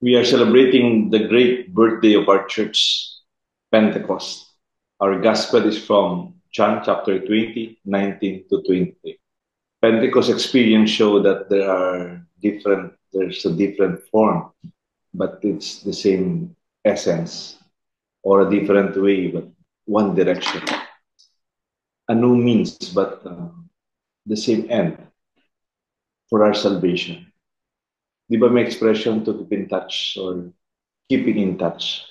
We are celebrating the great birthday of our church, Pentecost. Our gospel is from John chapter 20, 19 to 23. Pentecost experience show that there's a different form, but it's the same essence, or a different way, but one direction. A new means, but the same end for our salvation. Di ba may expression to keep in touch or keeping in touch?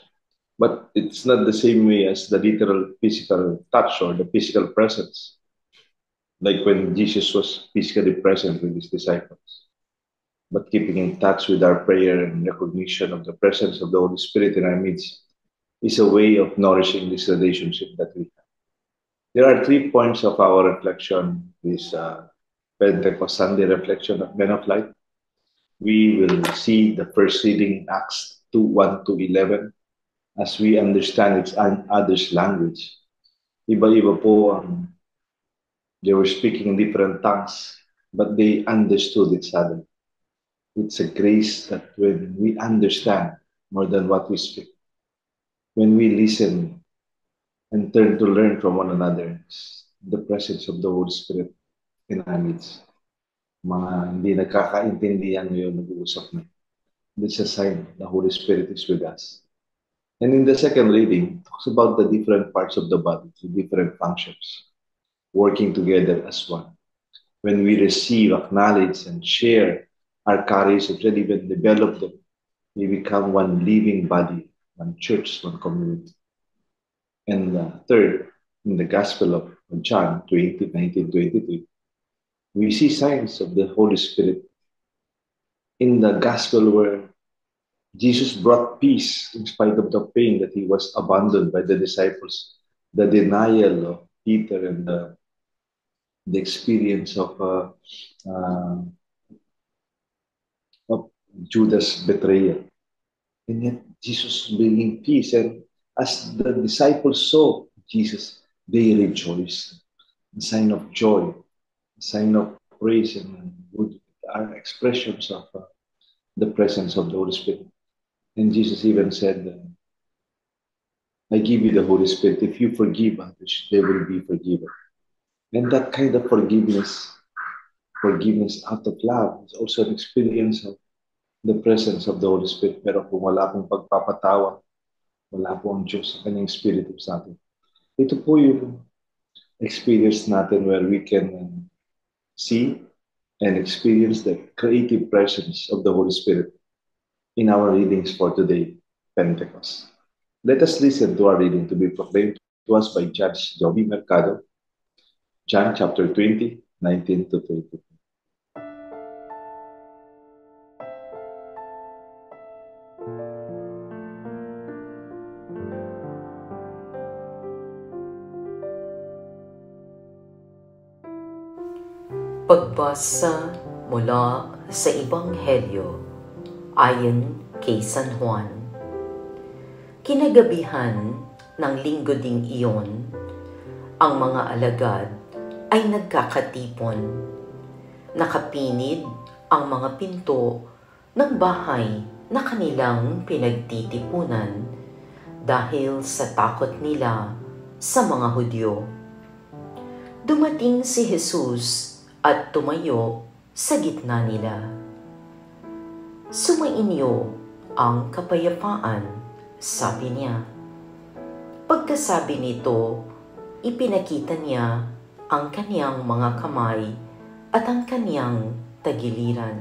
But it's not the same way as the literal physical touch or the physical presence, like when Jesus was physically present with his disciples. But keeping in touch with our prayer and recognition of the presence of the Holy Spirit in our midst is a way of nourishing this relationship that we have. There are 3 points of our reflection, this Pentecost Sunday reflection of Men of Light. We will see the first reading in Acts 2, 1 to 11, as we understand its other's language. Iba-iba po they were speaking in different tongues, but they understood each other. It's a grace that when we understand more than what we speak, when we listen and turn to learn from one another, the presence of the Holy Spirit in our midst. Mga hindi nagkakaintindihan ngayon, nag-uusap na. This is a sign the Holy Spirit is with us. And in the second reading, it talks about the different parts of the body, the different functions, working together as one. When we receive, acknowledge, and share our courage and even develop them, we become one living body, one church, one community. And third, in the Gospel of John 20, 19, 23, we see signs of the Holy Spirit. In the Gospel where Jesus brought peace in spite of the pain that he was abandoned by the disciples, the denial of Peter, and the experience of Judas' betrayal. And yet Jesus bringing peace. And as the disciples saw Jesus, they rejoiced. A sign of joy, a sign of praise, and good are expressions of the presence of the Holy Spirit. And Jesus even said, I give you the Holy Spirit. If you forgive others, they will be forgiven. And that kind of forgiveness out of love, is also an experience of the presence of the Holy Spirit. Pero kung wala pong pagpapatawa, wala po ang Diyos sa kanyang Espiritu sa atin. Ito po yung experience natin where we can see and experience the creative presence of the Holy Spirit in our readings for today, Pentecost. Let us listen to our reading to be proclaimed to us by Judge Joby Mercado, John chapter 20, 19 to 22. Pagbasa mula sa Ebanghelyo ayon kay San Juan. Kinagabihan ng linggo ding iyon, ang mga alagad ay nagkakatipon. Nakapinid ang mga pinto ng bahay na kanilang pinagtitipunan dahil sa takot nila sa mga Hudyo. Dumating si Jesus at tumayo sa gitna nila. Sumainyo ang kapayapaan, sabi niya. Pagkasabi nito, ipinakita niya ang kaniyang mga kamay at ang kaniyang tagiliran.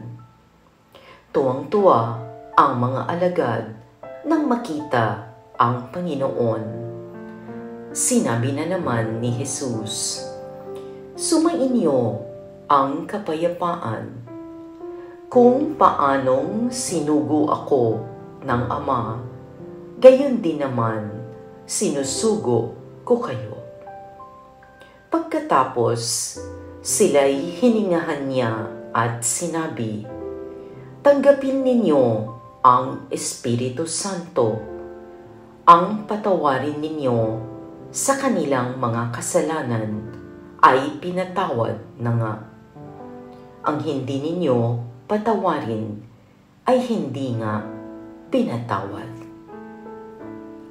Tuwang-tuwa ang mga alagad nang makita ang Panginoon. Sinabi na naman ni Jesus, sumainyo ang kapayapaan. Kung paanong sinugo ako ng Ama, gayon din naman sinusugo ko kayo. Pagkatapos, sila'y hiningahan niya at sinabi, tanggapin ninyo ang Espiritu Santo. Ang patawarin ninyo sa kanilang mga kasalanan ay pinatawad na nga. Ang hindi ninyo patawarin ay hindi nga pinatawad.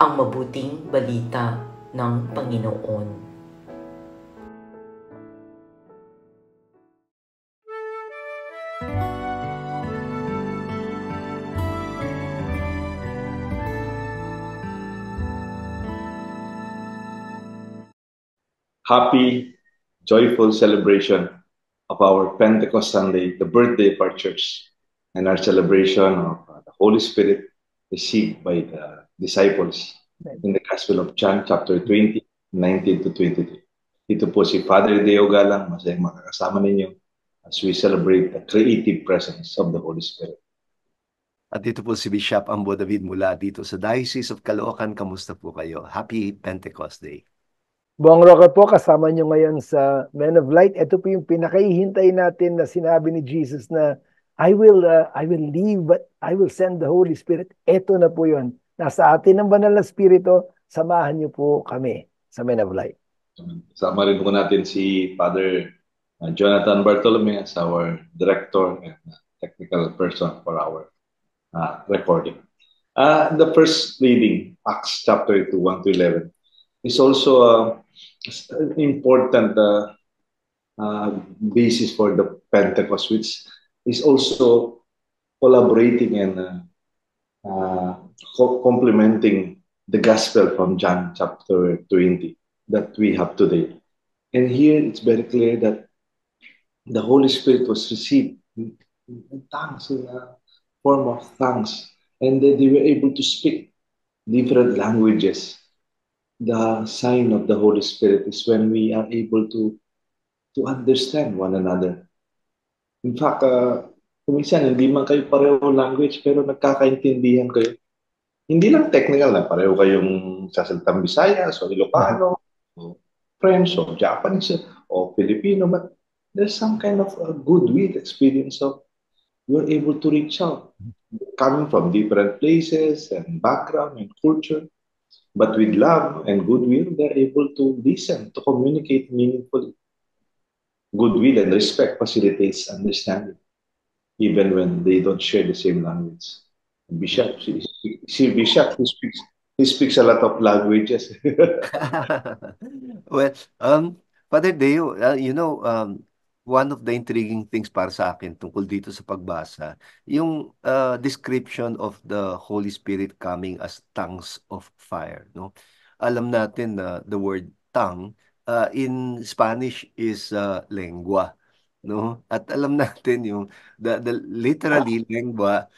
Ang mabuting balita ng Panginoon. Happy, joyful celebration of our Pentecost Sunday, the birthday of our church, and our celebration of the Holy Spirit received by the disciples in the Gospel of John, chapter 20, 19 to 23. Ito po si Father Deo Galang, masayang makakasama ninyo as we celebrate the creative presence of the Holy Spirit. At dito po si Bishop Ambo David mula dito sa Diocese of Caloocan. Kamusta po kayo? Happy Pentecost Day. Bong Roque po, kasama nyo ngayon sa Men of Light. Ito po yung pinakahihintay natin na sinabi ni Jesus na I will leave but I will send the Holy Spirit. Ito na po yun. Nasa atin ang banal na Espiritu. Samahan nyo po kami sa Men of Light. Sama rin po natin si Father Jonathan Bartolome as our director and technical person for our recording. The first reading, Acts chapter 2, 1 to 11, is also an important basis for the Pentecost, which is also collaborating and complementing the gospel from John chapter 20 that we have today. And here it's very clear that the Holy Spirit was received in tongues, in a form of tongues, and they were able to speak different languages. The sign of the Holy Spirit is when we are able to understand one another. In fact, kuminsan hindi man kayo pareho language pero nagkakaintindihan kayo. Hindi lang technical na pareho kayong sasalitang Bisayas o Ilocano o French o Japanese o Filipino, but there's some kind of a goodwill experience of you're able to reach out, coming from different places and background and culture. But with love and goodwill, they're able to listen, to communicate meaningfully. Goodwill and respect facilitates understanding, even when they don't share the same language. Bishop, Bishop, he speaks a lot of languages. Well, Father Deo, one of the intriguing things para sa akin tungkol dito sa pagbasa, yung description of the Holy Spirit coming as tongues of fire, no? Alam natin na the word tongue in Spanish is lengua, no? At alam natin yung the literally lengua,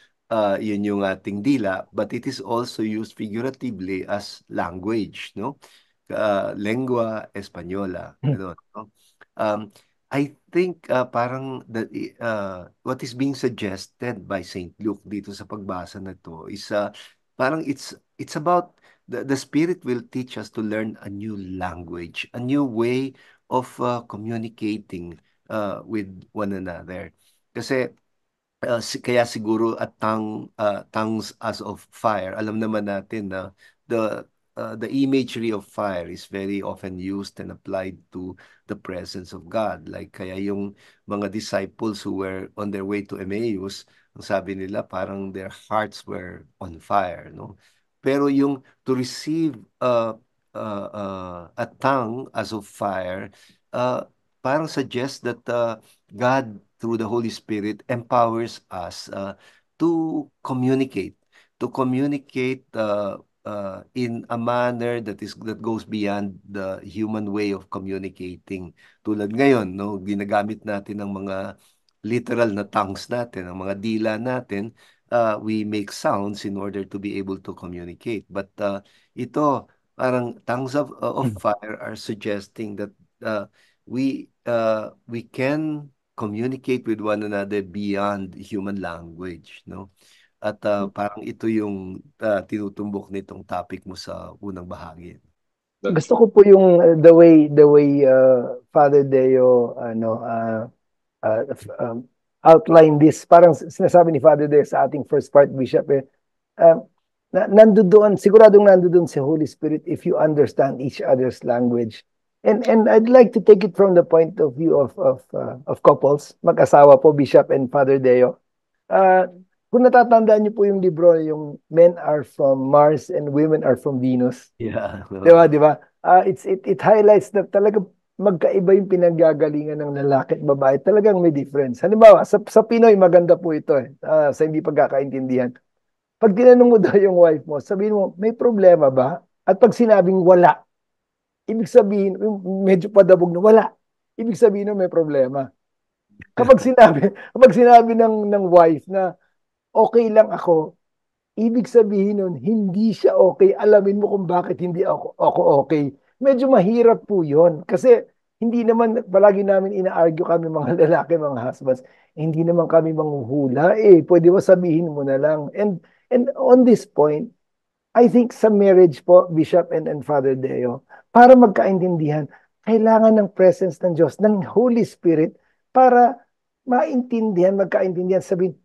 yun yung ating dila, but it is also used figuratively as language, no? Lengua Española, no? I think parang what is being suggested by Saint Luke dito sa pagbasa na to is parang it's about the Spirit will teach us to learn a new language, a new way of communicating with one another. Kasi kaya siguro at tongues as of fire, alam naman natin na the imagery of fire is very often used and applied to the presence of God. Like kaya yung mga disciples who were on their way to Emmaus, ang sabi nila parang their hearts were on fire, no? Pero yung to receive a tongue as of fire, parang suggests that God through the Holy Spirit empowers us to communicate in a manner that goes beyond the human way of communicating. Tulad ngayon, no, ginagamit natin ang mga literal na tongues natin, ang mga dila natin, we make sounds in order to be able to communicate. But ito, parang tongues of fire are suggesting that we can communicate with one another beyond human language, no? At parang ito yung tinutumbok nitong topic mo sa unang bahagi. Gusto ko po yung the way Father Deo outline this. Parang sinasabi ni Father Deo sa ating first part, Bishop, nandoon, siguradong nandoon si Holy Spirit if you understand each other's language. And I'd like to take it from the point of view of couples, mag-asawa po, Bishop and Father Deo. Kung natatandaan niyo po yung libro, yung Men are from Mars and Women are from Venus. Yeah. Di ba? It highlights na talaga magkaiba yung pinanggagalingan ng lalaki at babae. Talagang may difference. Halimbawa, sa Pinoy, maganda po ito sa hindi pagkakaintindihan. Pag tinanong mo daw yung wife mo, sabihin mo, may problema ba? At pag sinabing wala, ibig sabihin, medyo padabog na wala. Ibig sabihin na may problema. Kapag sinabi ng wife na okay lang ako, ibig sabihin nun, hindi siya okay. Alamin mo kung bakit hindi ako okay. Medyo mahirap po yun. Kasi hindi naman, palagi namin ina-argue kami mga lalaki, mga husbands, hindi naman kami manghuhula. Pwede ba sabihin mo na lang? And on this point, I think sa marriage po, Bishop and Father Deo, para magkaintindihan, kailangan ng presence ng Diyos, ng Holy Spirit, para magkaintindihan,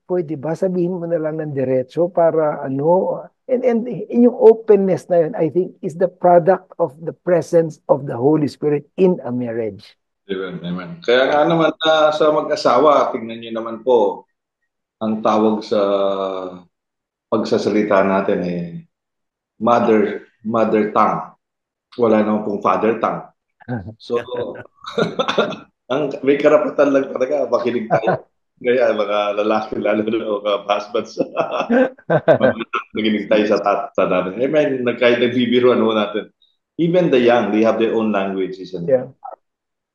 pwede ba sabihin mo na lang ng diretso para ano, and yung openness na yun, I think, is the product of the presence of the Holy Spirit in a marriage. Amen. Kaya nga naman sa mag-asawa, tingnan niyo naman po, ang tawag sa pagsasalita natin mother tongue. Wala naman pong father tongue. So, may karapatan lang talaga, makinig tayo. Kaya mga lalaki, lalo na mga husbands, makinig tayo sa natin. Amen. Kahit nagbibiro, natin. Even the young, they have their own language, isn't it?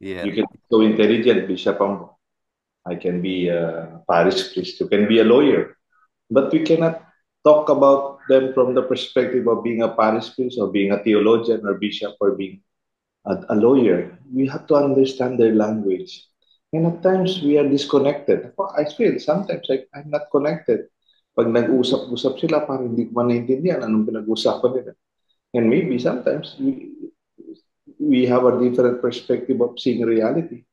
Yeah. You can be so intelligent, Bishop. I can be a parish priest. You can be a lawyer. But we cannot talk about them from the perspective of being a parish priest or being a theologian or bishop or being a lawyer. We have to understand their language. And at times, we are disconnected. I feel sometimes I'm not connected. Pag nag-usap-usap sila, parang hindi ko man naintindihan anong pinag-usapan nila. And maybe sometimes we have a different perspective of seeing reality.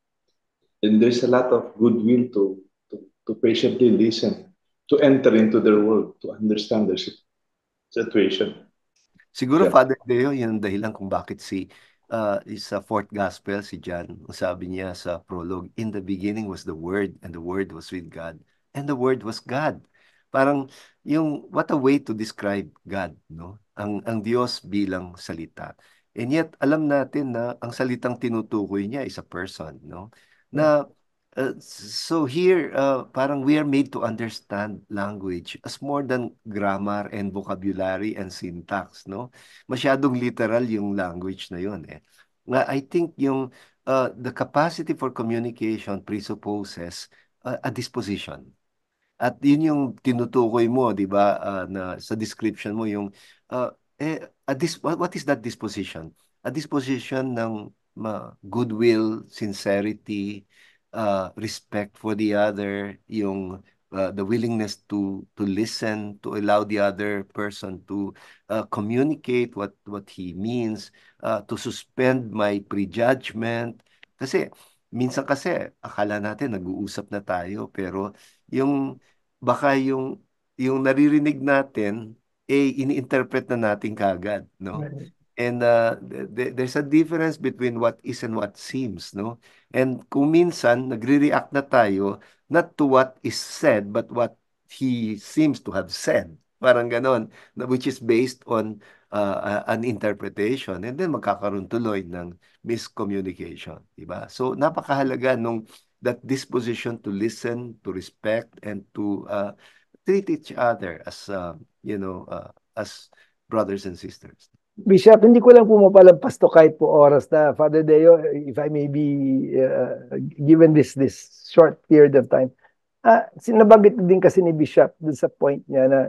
And there's a lot of goodwill to patiently listen, to enter into their world, to understand their situation. Siguro, Father Deo, yun ang dahilan kung bakit sa fourth gospel, si John, sabi niya sa prologue, in the beginning was the Word, and the Word was with God, and the Word was God. Parang what a way to describe God, no? Ang Diyos bilang salita. And yet, alam natin na ang salitang tinutukoy niya is a person, no? So here, parang we are made to understand language as more than grammar and vocabulary and syntax, no? Masyadong literal yung language na yun, I think the capacity for communication presupposes a disposition. At yun yung tinutukoy mo, di ba, na sa description mo what is that disposition? A disposition ng goodwill, sincerity, respect for the other, the willingness to listen, to allow the other person to communicate what he means, to suspend my prejudgment. Kasi minsan akala natin nag-uusap na tayo, pero baka yung naririnig natin ini-interpret na natin kagad, no? Right. And there's a difference between what is and what seems, no? And kung minsan, nagre-react na tayo, not to what is said, but what he seems to have said. Parang ganon, which is based on an interpretation. And then magkakaroon tuloy ng miscommunication. Diba? So, napakahalaga that disposition to listen, to respect, and to treat each other as, as brothers and sisters. Bishop, hindi ko lang po mapalampas to kahit po oras na, Father Deo, if I may be given this short period of time. Sinabanggit din kasi ni Bishop dun sa point niya na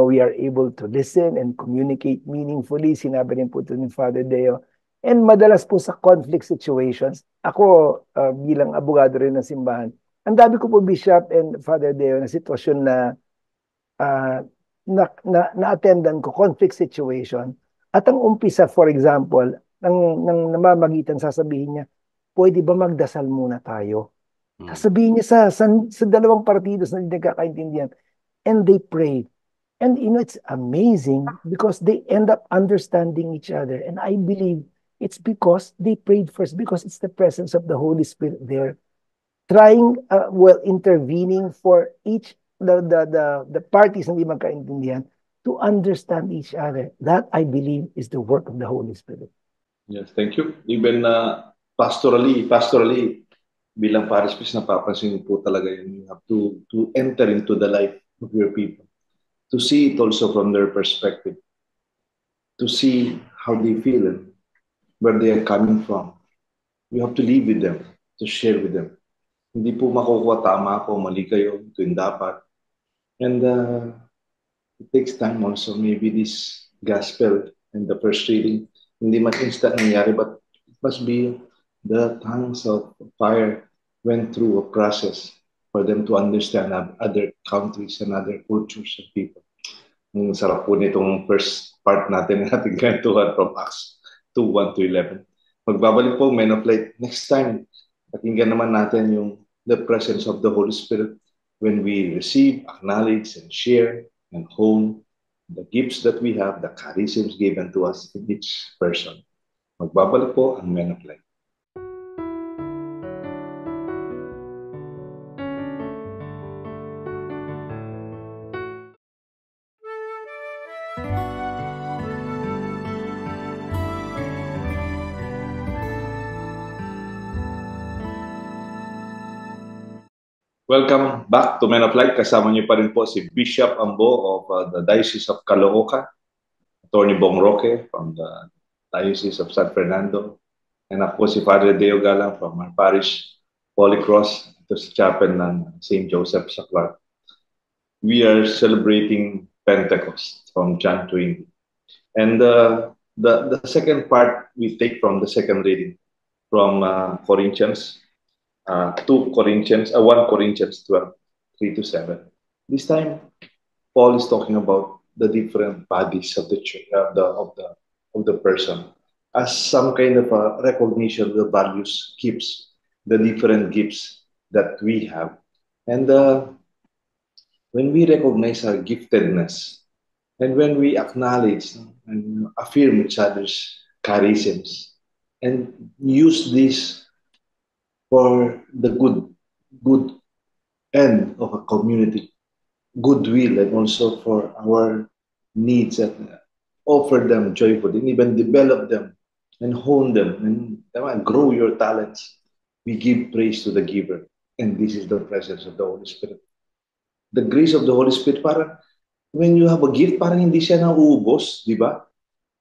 we are able to listen and communicate meaningfully. Sinabi rin po ito ni Father Deo. And madalas po sa conflict situations, ako bilang abogado rin ng simbahan, ang dami ko po, Bishop and Father Deo, na sitwasyon na-attendan ko, conflict situation. At ang umpisa, for example, ng namamagitan, sasabihin niya, pwede ba magdasal muna tayo? Sasabihin niya sa dalawang partidos na hindi nagkakaintindihan. And they pray. And it's amazing because they end up understanding each other. And I believe it's because they prayed first, because it's the presence of the Holy Spirit there, trying, intervening for each the parties hindi magkaintindihan to understand each other. That, I believe, is the work of the Holy Spirit. Yes, thank you. Even pastorally, bilang parish priest, napapansin po talaga yun. You have to enter into the life of your people, to see it also from their perspective, to see how they feel and where they are coming from. You have to live with them, to share with them. Hindi po makukuha tama ako, mali kayo, ito yung dapat. And it takes time also. Maybe this gospel and the first reading, hindi man instant nangyari, but it must be the tongues of fire went through a process for them to understand other countries and other cultures of people. Ang sarap po nitong first part natin na ating kwentuhan from Acts 2:1 to 11. Magbabalik po, Men of Light. Next time, pakinggan naman natin yung the presence of the Holy Spirit when we receive, acknowledge, and share, and hone the gifts that we have, the charisms given to us in each person. Magbabalik po ang Men of Light. Welcome back to Men of Light. Kasama niyo pa rin po si Bishop Ambo of the Diocese of Caloocan, Attorney Bong Roque from the Diocese of San Fernando, and ako si Father Deo Galang from our parish, Holy Cross, ito sa chapel ng St. Joseph sa Clark. We are celebrating Pentecost from John 20. And the second part we take from the second reading from Corinthians 1 Corinthians 12, 3 to 7. This time, Paul is talking about the different bodies of the church, of the person, as some kind of a recognition of the values, gifts, the different gifts that we have. And when we recognize our giftedness, and when we acknowledge and affirm each other's charisms, and use this for the good end of a community, goodwill, and also for our needs, and offer them joyfully, and even develop them and hone them and grow your talents. We give praise to the giver, and this is the presence of the Holy Spirit. The grace of the Holy Spirit, parang when you have a gift, parang hindi siya nauubos, di ba?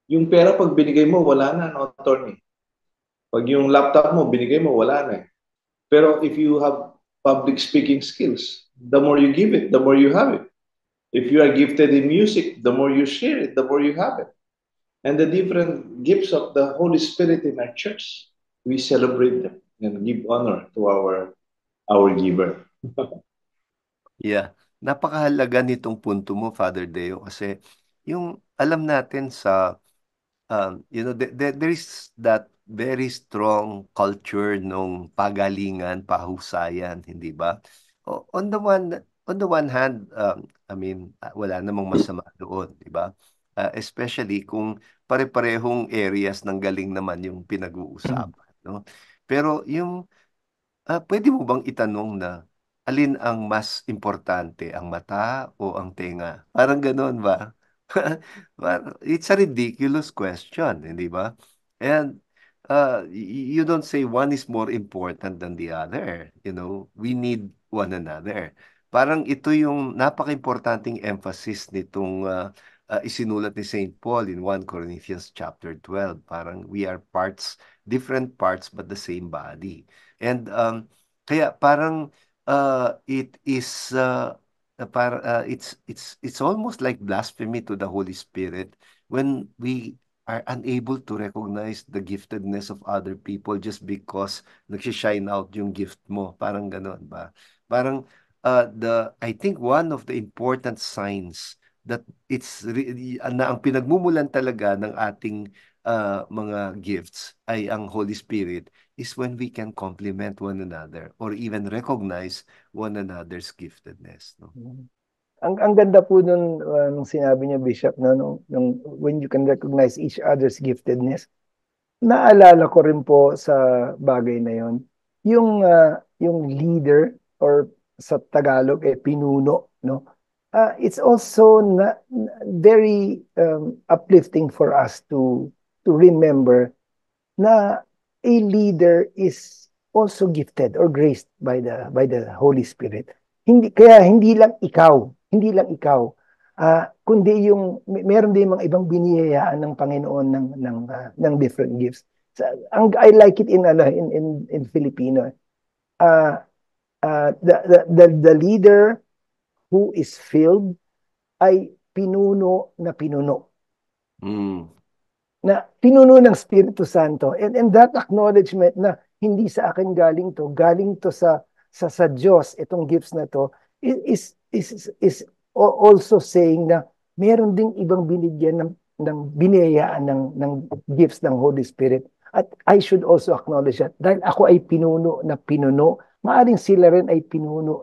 Yung pera pag binigay mo, wala na, no, attorney? Pag yung laptop mo, binigay mo, wala na. Pero if you have public speaking skills, the more you give it, the more you have it. If you are gifted in music, the more you share it, the more you have it. And the different gifts of the Holy Spirit in our church, we celebrate them and give honor to our giver. Yeah. Napakahalaga nitong punto mo, Father Deo, kasi yung alam natin sa there is that very strong culture nung pagalingan, pahusayan, hindi ba? On the one hand, I mean, wala namang masama doon, di ba? Especially kung pare-parehong areas ng galing naman yung pinag-uusapan, no? Pero yung pwede mo bang itanong na alin ang mas importante, ang mata o ang tenga? Parang ganoon ba? It's a ridiculous question, hindi ba? And you don't say one is more important than the other. You know, we need one another. Parang ito yung napaka-importanting emphasis nitong isinulat ni Saint Paul in 1 Corinthians chapter 12. Parang we are parts, different parts but the same body. And kaya parang it is it's almost like blasphemy to the Holy Spirit when we are unable to recognize the giftedness of other people just because nagsishine out yung gift mo. Parang gano'n ba? Parang I think one of the important signs that na ang pinagmumulan talaga ng ating mga gifts ay ang Holy Spirit is when we can complement one another or even recognize one another's giftedness. No? Ang ganda po nung sinabi niya, Bishop, na when you can recognize each other's giftedness, naalala ko rin po sa bagay na yon yung leader, or sa Tagalog, pinuno no? It's also very uplifting for us to remember na a leader is also gifted or graced by the Holy Spirit. Hindi lang ikaw, kundi yung meron din mga ibang biniyayaan ng Panginoon ng different gifts. So, I like it in Filipino. The leader who is filled ay pinuno na pinuno. Mm. Na pinuno ng Espiritu Santo. And that acknowledgement na hindi sa akin galing to sa Diyos itong gifts na to is also saying na meron ding ibang binigyan ng biniyayaan ng gifts ng Holy Spirit. At I should also acknowledge that dahil ako ay pinuno na pinuno, maaring sila rin ay pinuno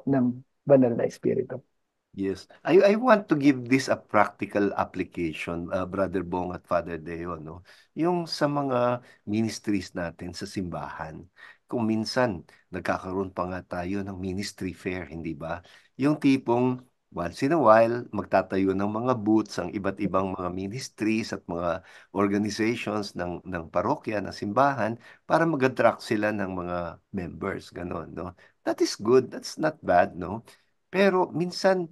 ng Banal na Espiritu. Yes. I want to give this a practical application, Brother Bong at Father Deo, no? Yung sa mga ministries natin sa simbahan. Kung minsan, nagkakaroon pa nga tayo ng ministry fair, hindi ba? Yung tipong, once in a while, magtatayo ng mga booths ang iba't ibang mga ministries at mga organizations ng parokya, ng simbahan, para mag-attract sila ng mga members, gano'n, no? That is good. That's not bad, no? Pero minsan,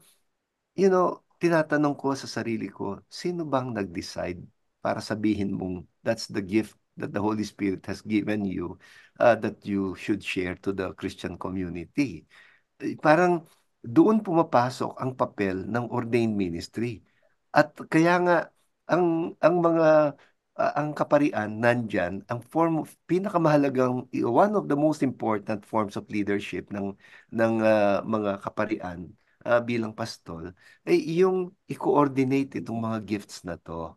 tinatanong ko sa sarili ko, sino bang nag-decide para sabihin mong that's the gift that the Holy Spirit has given you that you should share to the Christian community? Parang doon pumapasok ang papel ng ordained ministry. At kaya nga, ang mga ang kaparian nandyan, ang form of pinakamahalagang, one of the most important forms of leadership ng mga kaparian bilang pastol, ay yung i-coordinate itong mga gifts na to.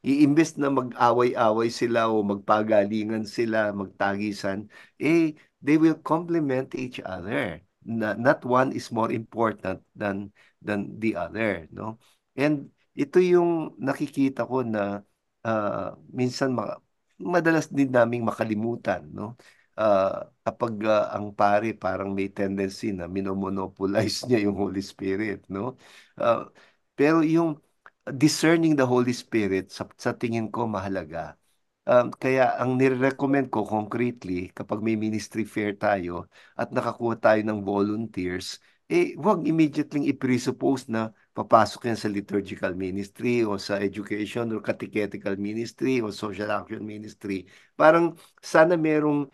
Iimbes na mag-away-away sila o magpagalingan sila, magtagisan, they will complement each other. Not one is more important than the other, no? And ito yung nakikita ko na minsan madalas din naming makalimutan, no? Kapag ang pare parang may tendency na minomonopolize niya yung Holy Spirit, no? Pero yung discerning the Holy Spirit sa tingin ko mahalaga. Kaya ang nire-recommend ko concretely kapag may ministry fair tayo at nakakuha tayo ng volunteers, huwag immediately i-presuppose na papasok yan sa liturgical ministry o sa education or catechetical ministry o social action ministry. Parang sana merong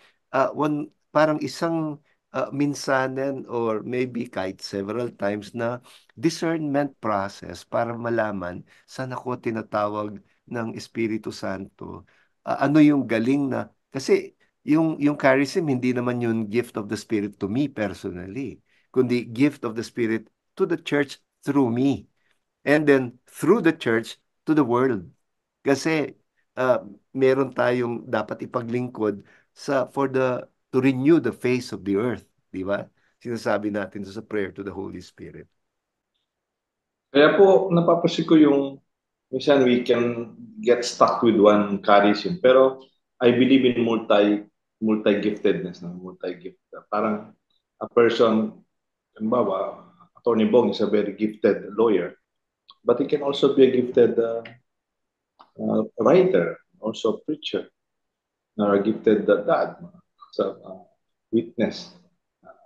parang isang minsanan or maybe kahit several times na discernment process para malaman saan ako tinatawag ng Espiritu Santo. Ano yung galing na, kasi yung charism, hindi naman yung gift of the Spirit to me personally, kundi gift of the Spirit to the church through me. And then, through the church to the world. Kasi, meron tayong dapat ipaglingkod to renew the face of the earth. Di ba? Sinasabi natin sa prayer to the Holy Spirit. Kaya po, napapansin ko yung minsan we can get stuck with one charism. Pero I believe in multi-giftedness. Multi-gift. Parang a person, halimbawa, Attorney Bong is a very gifted lawyer. But he can also be a gifted writer, also a preacher, or a gifted dad, so witness.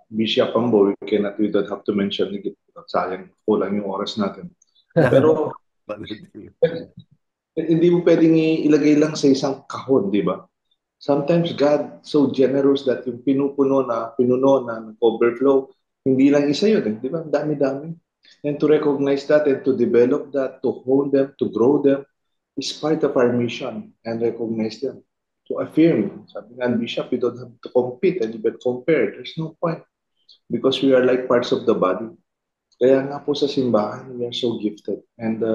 Bishop Ambo, we don't have to mention, sayang, kulang yung oras natin. Pero hindi mo pwedeng ilagay lang sa isang kahon, di ba? Sometimes God so generous that yung pinuno na overflow, hindi lang isa yun, di ba? Dami-dami. And to recognize that and to develop that, to hone them, to grow them, is part of our mission and recognize them. To affirm, sabi nga Bishop, we don't have to compete and even compare. There's no point because we are like parts of the body. Kaya nga po sa simbahan, we are so gifted. And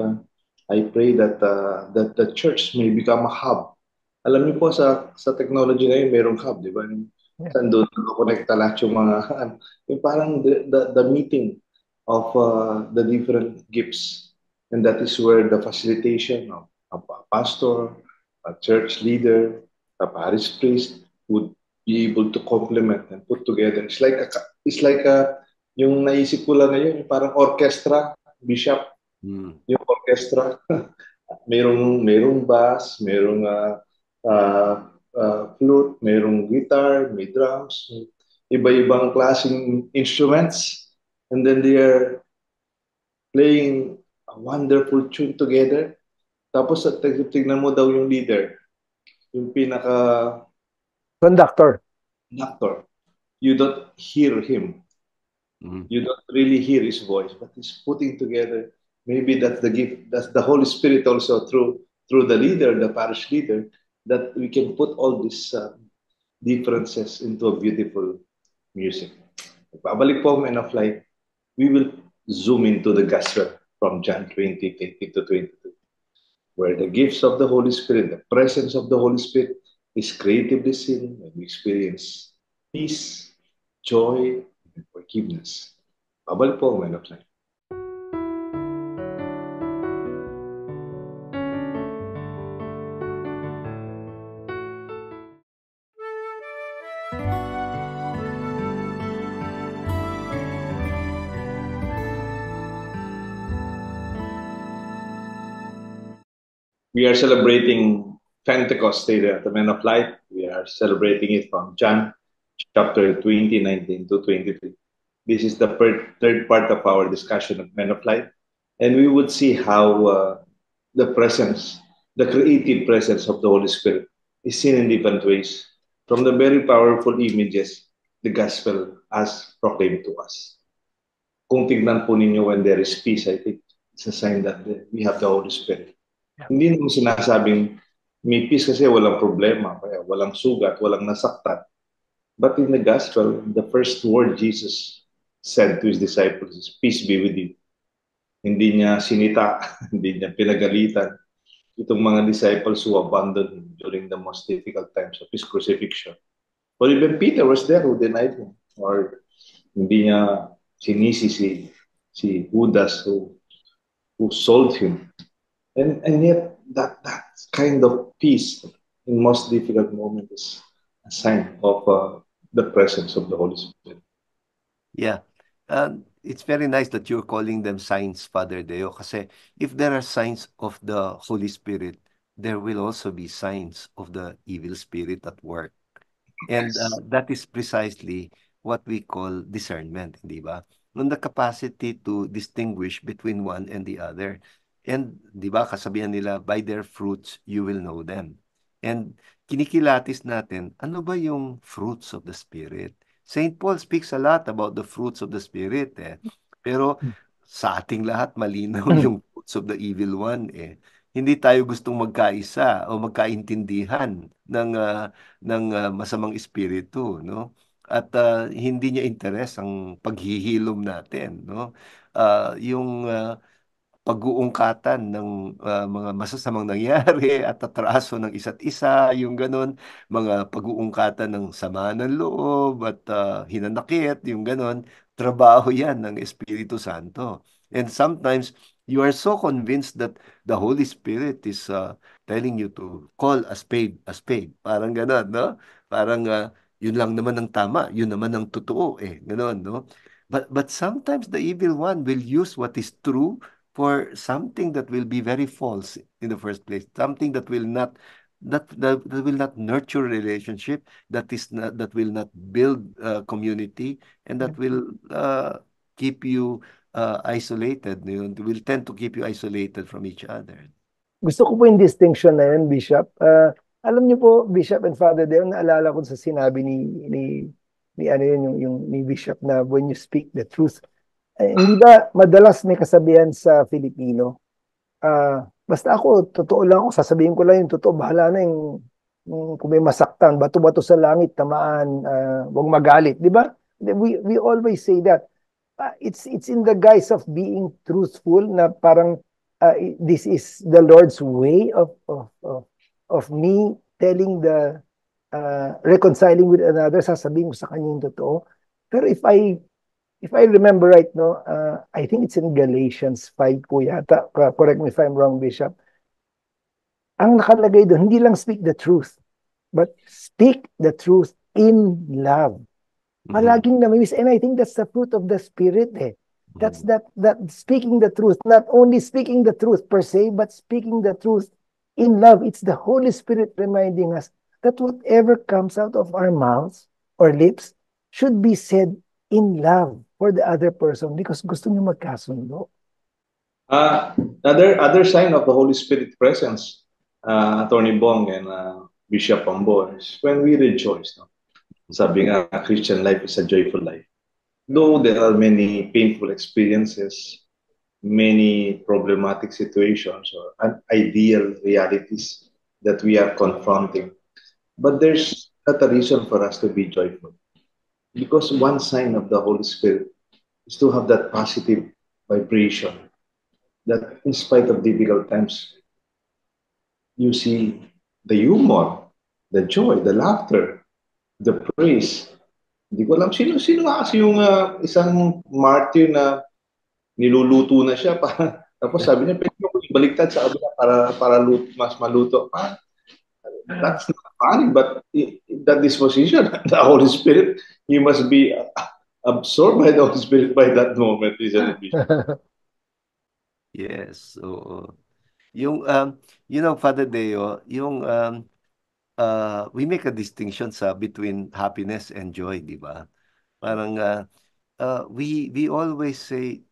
I pray that that the church may become a hub. Alam niyo po sa technology ngayon, mayroong hub, di ba? Saan doon nakakonekta lahat yung mga, yung parang the meeting of the different gifts. And that is where the facilitation of a pastor, a church leader, a parish priest would be able to complement and put together. It's like Yung naisip ko lang ngayon, parang orchestra, Bishop, Mm. yung orchestra. Merong bass, merong flute, merong guitar, may drums, iba-ibang klaseng instruments. And then they are playing a wonderful tune together. Tapos at tignan mo daw yung leader, yung pinaka-conductor. Conductor. You don't hear him. Mm. You don't really hear his voice, but he's putting together. Maybe that's the gift. That's the Holy Spirit also through the leader, the parish leader, that we can put all these differences into a beautiful music. Babalik po, Men of Light. We will zoom into the gospel from John 20:20 to 22, where the gifts of the Holy Spirit, the presence of the Holy Spirit is creatively seen when we experience peace, joy, and forgiveness. Babalik po, Men of Light. We are celebrating Pentecost Day at the Men of Light. We are celebrating it from John chapter 20:19 to 23. This is the third part of our discussion of Men of Light. And we would see how the presence, the creative presence of the Holy Spirit is seen in different ways. From the very powerful images, the gospel as proclaimed to us. Kung tignan po ninyo when there is peace, I think it's a sign that we have the Holy Spirit. Hindi naman sinasabing may peace kasi walang problema, kaya walang sugat, walang nasaktan. But in the gospel, the first word Jesus said to his disciples is, "Peace be with you." Hindi niya sinita, hindi niya pinagalitan itong mga disciples who abandoned him during the most difficult times of his crucifixion. Or even Peter was there who denied him. Or hindi niya sinisi si Judas who sold him. And yet that kind of peace in most difficult moments is a sign of the presence of the Holy Spirit. Yeah. It's very nice that you're calling them signs, Father Deo, kasi if there are signs of the Holy Spirit, there will also be signs of the evil spirit at work. And that is precisely what we call discernment, di ba? The capacity to distinguish between one and the other. And di ba, kasabihan nila, by their fruits, you will know them. And kinikilatis natin, ano ba yung fruits of the Spirit? St. Paul speaks a lot about the fruits of the Spirit. Pero sa ating lahat, malinaw yung fruits of the evil one. Hindi tayo gustong magkaisa o magkaintindihan ng masamang espiritu, no? At hindi niya interes ang paghihilom natin, no? Yung pag-uungkatan ng mga masasamang nangyari at atraso ng isa't isa, yung ganun, mga pag-uungkatan ng sama ng loob at hinanakit, yung ganun, trabaho yan ng Espiritu Santo. And sometimes, you are so convinced that the Holy Spirit is telling you to call a spade a spade. Parang ganun, no? Parang yun lang naman ang tama, yun naman ang totoo, ganun, no? But sometimes the evil one will use what is true for something that will be very false in the first place, something that will not nurture relationship, that will not build community, and that will keep you isolated. Will tend to keep you isolated from each other. Gusto ko po yung distinction na yun, Bishop. Alam niyo po, Bishop and Father Deo, naalala ko sa sinabi ni ano yun, yung ni Bishop na when you speak the truth. Hindi ba madalas may kasabihan sa Filipino, basta ako, totoo lang ako, sasabihin ko lang yung totoo, bahala na yung kung may masaktan, bato-bato sa langit, tamaan, huwag magalit, di ba? We always say that. It's in the guise of being truthful na parang this is the Lord's way of me telling reconciling with another, sasabihin ko sa kanya yung totoo. Pero if I remember right, no, I think it's in Galatians 5 po yata. Correct me if I'm wrong, Bishop. Ang nakalagay doon, hindi lang speak the truth, but speak the truth in love. Palaging namimiss. And I think that's the fruit of the Spirit eh. That's Mhm. that speaking the truth, not only speaking the truth per se, but speaking the truth in love. It's the Holy Spirit reminding us that whatever comes out of our mouths or lips should be said in love for the other person because gusto niyo magkasundo. Uh, other sign of the Holy Spirit presence, Attorney Bong and Bishop Ambo, is when we rejoice. No? Sabi nga, Christian life is a joyful life. Though there are many painful experiences, many problematic situations or unideal realities that we are confronting, but there's not a reason for us to be joyful. Because one sign of the Holy Spirit is to have that positive vibration that in spite of difficult times, you see the humor, the joy, the laughter, the praise. Hindi ko alam sino nga kasi yung isang martyr na niluluto na siya pa. Tapos sabi niya, pwede ko ibaliktad sa kabila para mas maluto. That's not funny, but that disposition, the Holy Spirit, you must be absorbed by the Holy Spirit by that moment, isn't it? Yes, oo. Yung, Father Deo, we make a distinction between happiness and joy, di ba? Parang, we always say,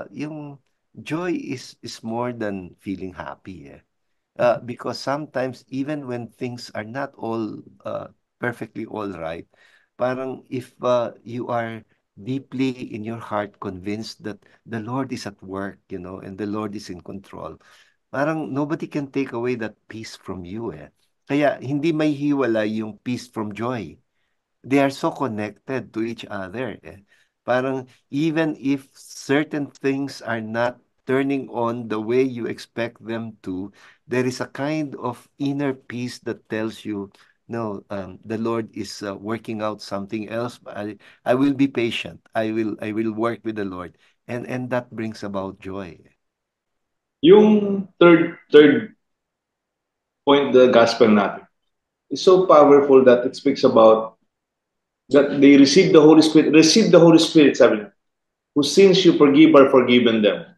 yung joy is more than feeling happy, eh. Because sometimes even when things are not all perfectly all right, parang if you are deeply in your heart convinced that the Lord is at work, and the Lord is in control, parang nobody can take away that peace from you, eh. Kaya hindi may hiwalay yung peace from joy. They are so connected to each other, eh. Parang even if certain things are not turning on the way you expect them to, there is a kind of inner peace that tells you, no, the Lord is working out something else. I will be patient. I will work with the Lord, and that brings about joy. Yung third point, the gospel natin, is so powerful that it speaks about that they receive the Holy Spirit, sabi niya, whose sins you forgive are forgiven them,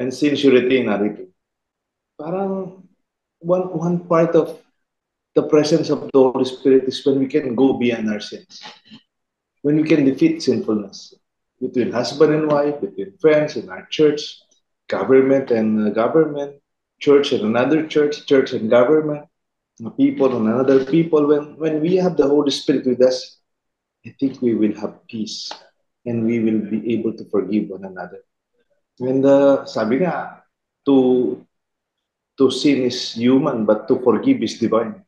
and sins you retain are retained. Parang one part of the presence of the Holy Spirit is when we can go beyond our sins, when we can defeat sinfulness between husband and wife, between friends in our church, government and government, church and another church, church and government, people and another people. When we have the Holy Spirit with us, I think we will have peace and we will be able to forgive one another. And sabi nga, to sin is human, but to forgive is divine.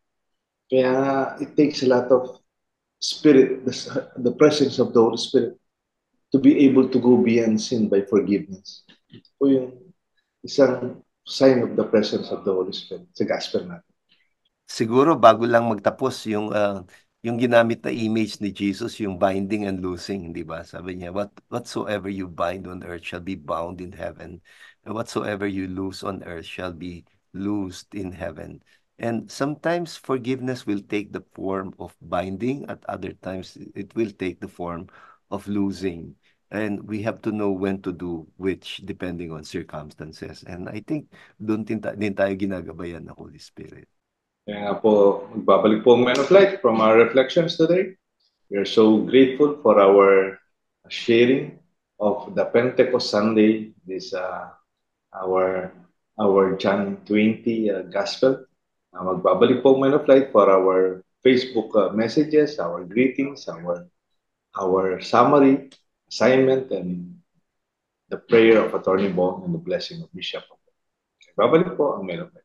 Kaya it takes a lot of spirit, the presence of the Holy Spirit, to be able to go beyond sin by forgiveness. Ito po yung isang sign of the presence of the Holy Spirit sa gospel natin. Siguro bago lang magtapos yung ginamit na image ni Jesus, yung binding and loosing, di ba? Sabi niya, whatsoever you bind on earth shall be bound in heaven, and whatsoever you loose on earth shall be loosed in heaven. And sometimes forgiveness will take the form of binding, at other times it will take the form of losing. And we have to know when to do which depending on circumstances. And I think doon din tayo ginagabayan ng Holy Spirit. Kaya nga po, magbabalik po ang Men of Light from our reflections today. We are so grateful for our sharing of the Pentecost Sunday, this our John 20 Gospel. Magbabalik po ang Men of Light for our Facebook messages, our greetings, our summary, assignment, and the prayer of Attorney Bong and the blessing of Bishop. Magbabalik po ang Men of Light.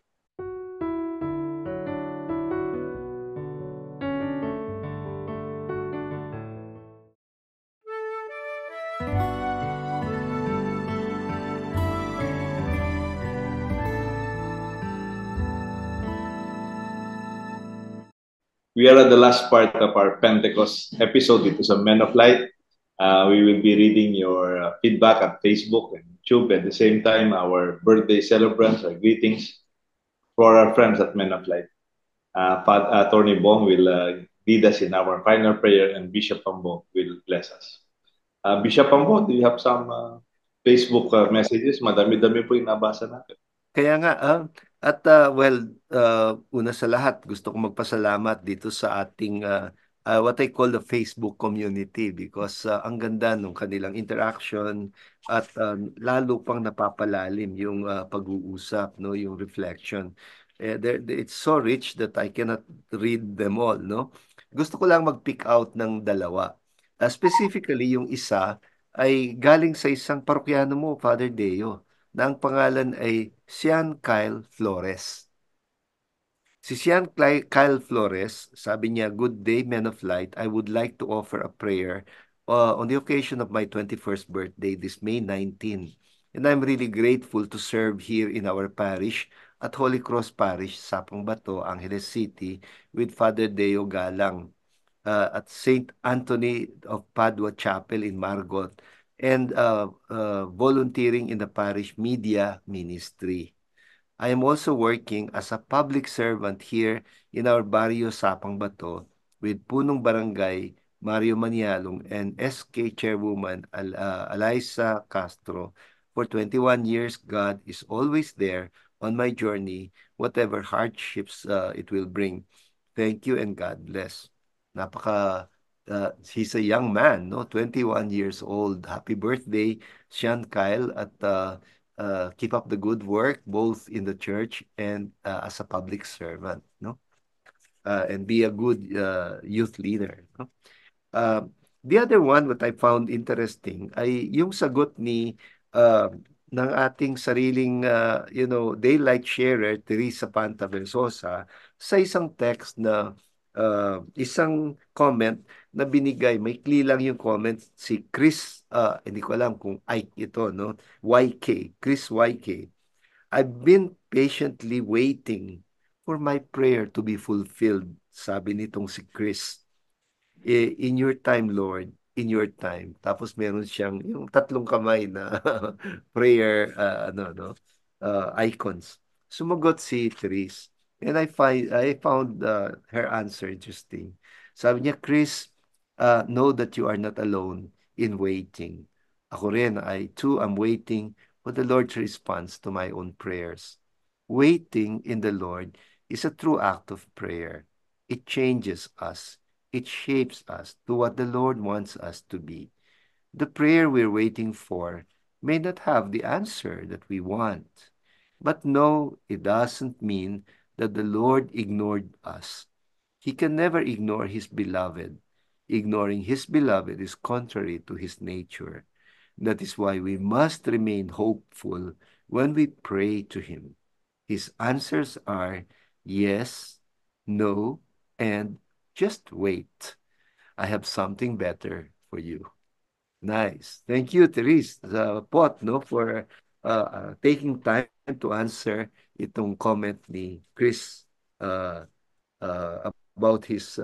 We are at the last part of our Pentecost episode. It is a Men of Light. We will be reading your feedback at Facebook and YouTube. At the same time, our birthday celebrants, our greetings for our friends at Men of Light. Attorney Bong will lead us in our final prayer, and Bishop Pambo will bless us. Bishop Pambo, do you have some Facebook messages? Madami-dami po yung nabasa natin. Kaya nga, at una sa lahat, gusto ko magpasalamat dito sa ating what I call the Facebook community because ang ganda ng kanilang interaction at lalo pang napapalalim yung pag-uusap, no, yung reflection. It's so rich that I cannot read them all, no? Gusto ko lang mag-pick out ng dalawa. Specifically, yung isa ay galing sa isang parokyano mo, Father Deo, na ang pangalan ay Sian Kyle Flores. Si Sian Kyle Flores, sabi niya, "Good day, men of light. I would like to offer a prayer on the occasion of my 21st birthday this May 19. And I'm really grateful to serve here in our parish at Holy Cross Parish, Sapang Bato, Angeles City, with Father Deo Galang at St. Anthony of Padua Chapel in Margot, and volunteering in the parish media ministry. I am also working as a public servant here in our Barrio Sapang Bato with Punong Barangay Mario Manialong and SK Chairwoman Eliza Castro. For 21 years, God is always there on my journey, whatever hardships it will bring. Thank you and God bless. He's a young man, no? 21 years old. Happy birthday, Sean Kyle, at keep up the good work both in the church and as a public servant, no? And be a good youth leader, no? The other one, what I found interesting, ay yung sagot ni ng ating sariling, daylight sharer, Teresa Panta Versosa, sa isang text na isang comment na binigay, maikli lang yung comment, si Chris, hindi ko alam kung Ike ito, no? Chris YK. "I've been patiently waiting for my prayer to be fulfilled," sabi nitong si Chris. "In your time, Lord, in your time." Tapos meron siyang yung tatlong kamay na prayer icons. Sumagot si Therese, and I found her answer interesting. Sabi niya, "Chris, know that you are not alone in waiting. Ako rin, I too am waiting for the Lord's response to my own prayers. Waiting in the Lord is a true act of prayer. It changes us. It shapes us to what the Lord wants us to be. The prayer we're waiting for may not have the answer that we want. But no, it doesn't mean that the Lord ignored us. He can never ignore His beloved. Ignoring His beloved is contrary to His nature. That is why we must remain hopeful when we pray to Him. His answers are yes, no, and just wait. I have something better for you." Nice. Thank you, Therese, no, for taking time to answer itong comment ni Chris about his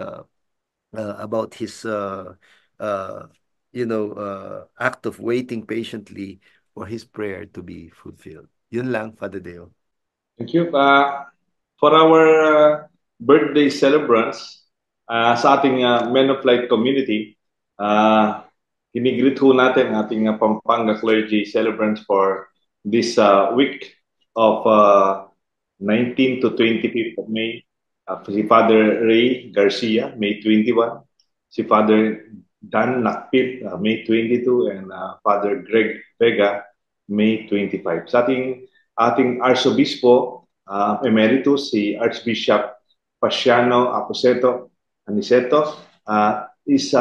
act of waiting patiently for his prayer to be fulfilled. Yun lang, Father Deo. Thank you. For our birthday celebrants, sa ating Men of Light community, hinigreet ho natin ating Pampanga clergy celebrants for this week of 19 to 25th of May. Si Father Ray Garcia, May 21. Si Father Dan Nakpit, May 22. And Father Greg Vega, May 25. Sa ating Arsobispo Emeritus, si Archbishop Pasiano Aposeto Aniceto, is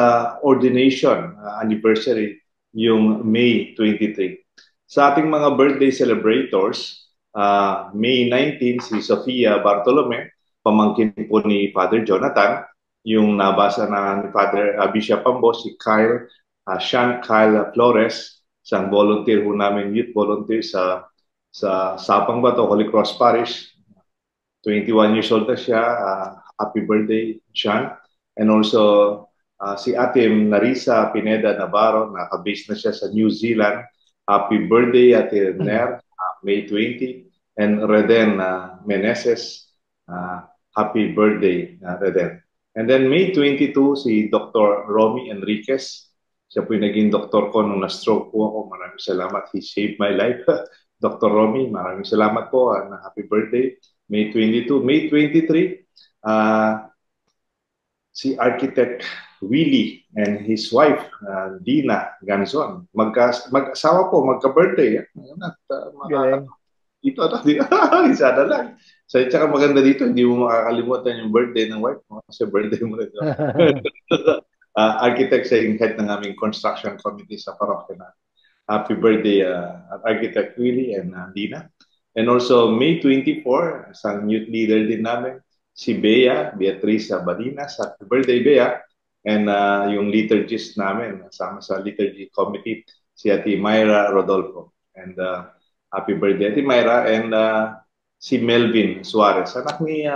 ordination anniversary yung May 23. Sa ating mga birthday celebrators, May 19, si Sofia Bartolome, pamangkin po ni Father Jonathan. Yung nabasa na ni Father Bishop Pambo, si Sean Kyle Flores, isang volunteer po namin, youth volunteer sa Sapang Bato, Holy Cross Parish. 21 years old na siya. Happy birthday, Sean. And also, si Ate Narisa Pineda Navarro, nakabase na siya sa New Zealand. Happy birthday, Ate Ner, May 20. And Reden Meneses, happy birthday, Reden. And then May 22, si Dr. Romy Enriquez. Siya po yung naging doktor ko nung na-stroke po ako. Maraming salamat. He saved my life. Dr. Romy, maraming salamat po. Happy birthday. May 22. May 23, si Architect Willie and his wife, Dina Ganzon. Mag-asawa po, magka-birthday. Galing. Ito, isa na lang. So, tsaka maganda dito, hindi mo makakalimutan yung birthday ng wife mo kasi birthday mo rin. Architect siya yung head ng aming construction committee sa parokya na. Happy birthday, Architect Willie and Dina. And also, May 24, isang youth leader din namin, si Bea, Beatriz Balinas. Happy birthday, Bea. And yung liturgist namin, sama sa liturgy committee, si Ate Myra Rodolfo. And happy birthday, Ate Myra. And si Melvin Suarez, anak ni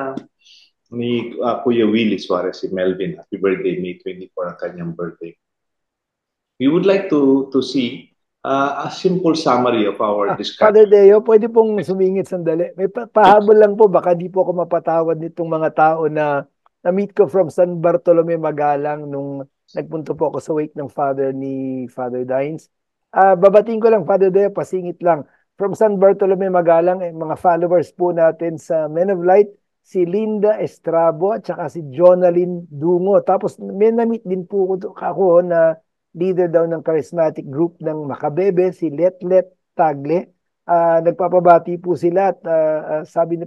Kuya Willie Suarez, si Melvin. Happy birthday, May 24 ang kanyang birthday. We would like to see a simple summary of our discussion. Father Deo, pwede pong sumingit sandali. May pahabol lang po, baka di po ako mapatawad nitong mga tao na na-meet ko from San Bartolome Magalang nung nagpunto po ako sa wake ng father ni Father Dines. Babating ko lang, Father Deo, pasingit lang. From San Bartolome Magalang, mga followers po natin sa Men of Light, si Linda Estrabo at saka si Jonalyn Dungo. Tapos may na-meet din po ako na leader daw ng charismatic group ng Makabebe, si Letlet Tagle. Nagpapabati po sila at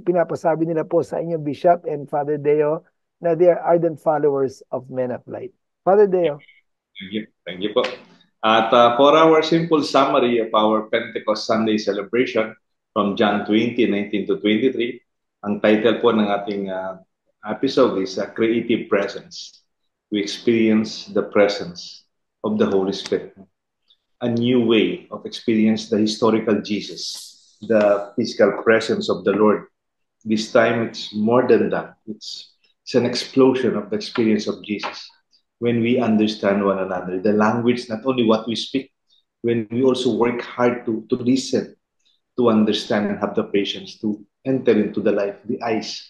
pinapasabi nila po sa inyo, Bishop and Father Deo, na they are ardent followers of Men of Light. Father Deo. Thank you po. At for our simple summary of our Pentecost Sunday celebration from John 20:19 to 23, ang title po ng ating episode is Creative Presence. We experience the presence of the Holy Spirit. A new way of experience the historical Jesus, the physical presence of the Lord. This time it's more than that. It's an explosion of the experience of Jesus. When we understand one another, the language, not only what we speak, when we also work hard to listen, to understand and have the patience to enter into the life, the eyes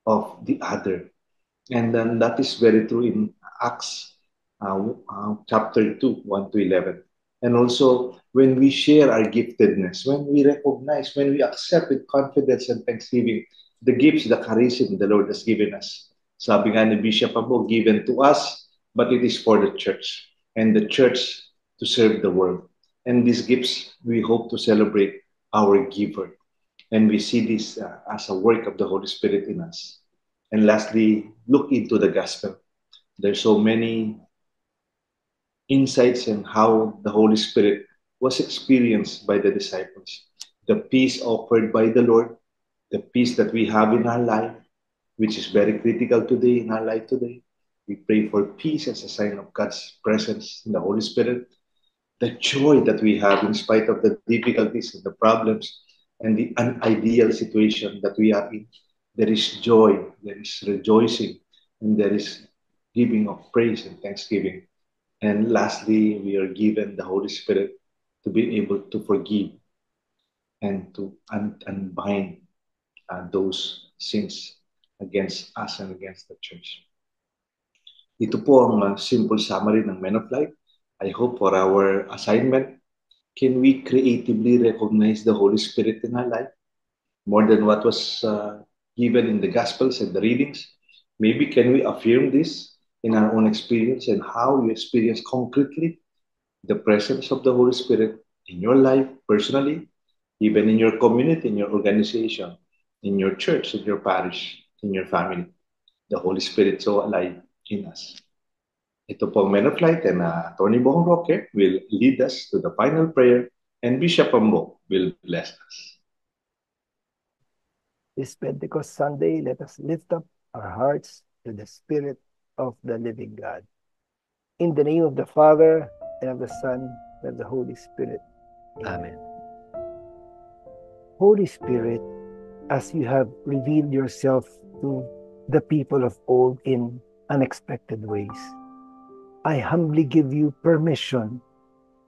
of the other. And then that is very true in Acts chapter 2, 1 to 11. And also, when we share our giftedness, when we recognize, when we accept with confidence and thanksgiving the gifts, the charism the Lord has given us. Sabi nga ni Bishop Abo, given to us, but it is for the church, and the church to serve the world. And these gifts, we hope to celebrate our giver. And we see this as a work of the Holy Spirit in us. And lastly, look into the gospel. There's so many insights in how the Holy Spirit was experienced by the disciples. The peace offered by the Lord, the peace that we have in our life, which is very critical today in our life today. We pray for peace as a sign of God's presence in the Holy Spirit. The joy that we have in spite of the difficulties and the problems and the unideal situation that we are in. There is joy, there is rejoicing, and there is giving of praise and thanksgiving. And lastly, we are given the Holy Spirit to be able to forgive and to unbind those sins against us and against the church. Ito po ang simple summary ng Men of Light. I hope for our assignment, can we creatively recognize the Holy Spirit in our life more than what was given in the Gospels and the readings? Maybe can we affirm this in our own experience and how you experience concretely the presence of the Holy Spirit in your life personally, even in your community, in your organization, in your church, in your parish, in your family. The Holy Spirit so alive in us. Ito po ang Men of Light, and Attorney Bong Roque will lead us to the final prayer, and Bishop Ambo will bless us. This Pentecost Sunday, let us lift up our hearts to the Spirit of the living God. In the name of the Father, and of the Son, and of the Holy Spirit. Amen. Holy Spirit, as you have revealed yourself to the people of old in unexpected ways, I humbly give you permission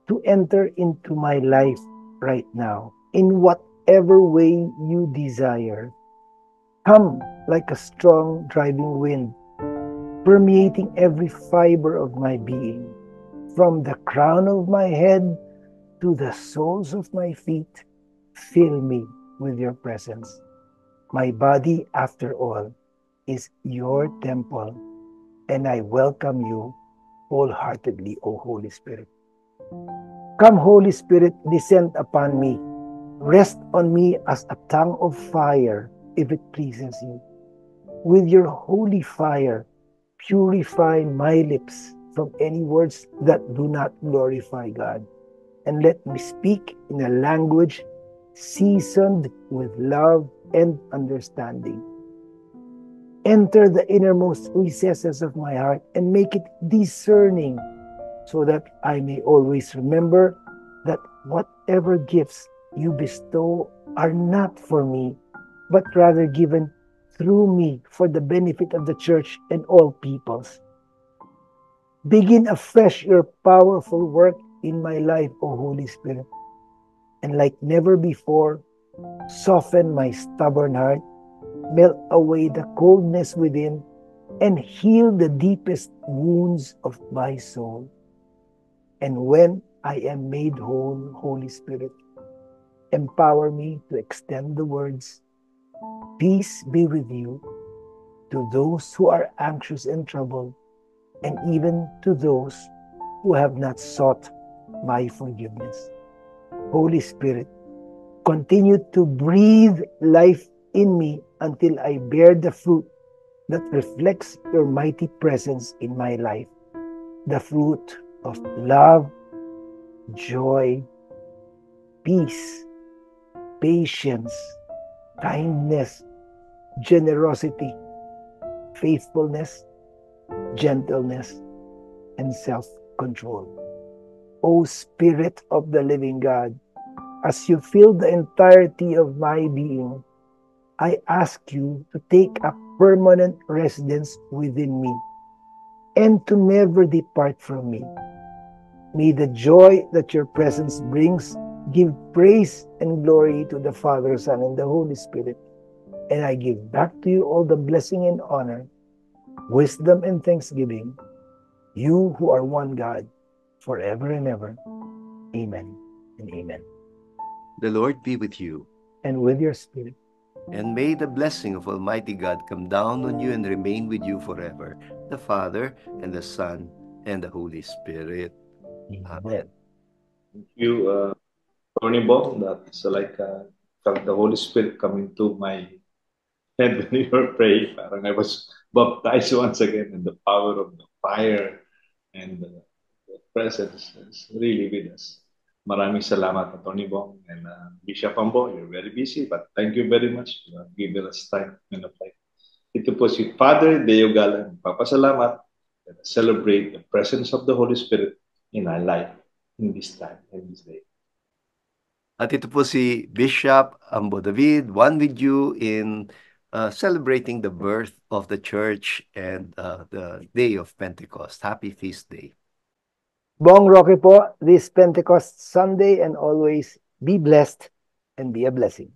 to enter into my life right now in whatever way you desire. Come like a strong driving wind permeating every fiber of my being, from the crown of my head to the soles of my feet. Fill me with your presence. My body, after all, is your temple, and I welcome you wholeheartedly, O Holy Spirit. Come, Holy Spirit, descend upon me. Rest on me as a tongue of fire, if it pleases you. With your holy fire, purify my lips from any words that do not glorify God, and let me speak in a language seasoned with love and understanding. Enter the innermost recesses of my heart and make it discerning, so that I may always remember that whatever gifts you bestow are not for me, but rather given through me for the benefit of the church and all peoples. Begin afresh your powerful work in my life, O Holy Spirit, and like never before, soften my stubborn heart, melt away the coldness within, and heal the deepest wounds of my soul. And when I am made whole, Holy Spirit, empower me to extend the words, "Peace be with you," to those who are anxious and troubled, and even to those who have not sought my forgiveness. Holy Spirit, continue to breathe life in me until I bear the fruit that reflects your mighty presence in my life, the fruit of love, joy, peace, patience, kindness, generosity, faithfulness, gentleness, and self-control. O Spirit of the living God, as you fill the entirety of my being, I ask you to take a permanent residence within me and to never depart from me. May the joy that your presence brings give praise and glory to the Father, Son, and the Holy Spirit. And I give back to you all the blessing and honor, wisdom and thanksgiving, you who are one God, forever and ever. Amen and amen. The Lord be with you. And with your spirit. And may the blessing of Almighty God come down on you and remain with you forever, the Father, and the Son, and the Holy Spirit. Amen. Thank you, Tony Bong. That's like felt the Holy Spirit come into my head when you were praying. Parang I was baptized once again in the power of the fire and the presence is really with us. Maraming salamat, Tony Bong and Bishop Ambo. You're very busy, but thank you very much for giving us time and a play. Ito po si Father Deo Galan. Papasalamat and celebrate the presence of the Holy Spirit in our life in this time, in this day. At ito po si Bishop Ambo David, one with you in celebrating the birth of the church and the day of Pentecost. Happy Feast Day. Bong Roque po, this Pentecost Sunday, and always be blessed and be a blessing.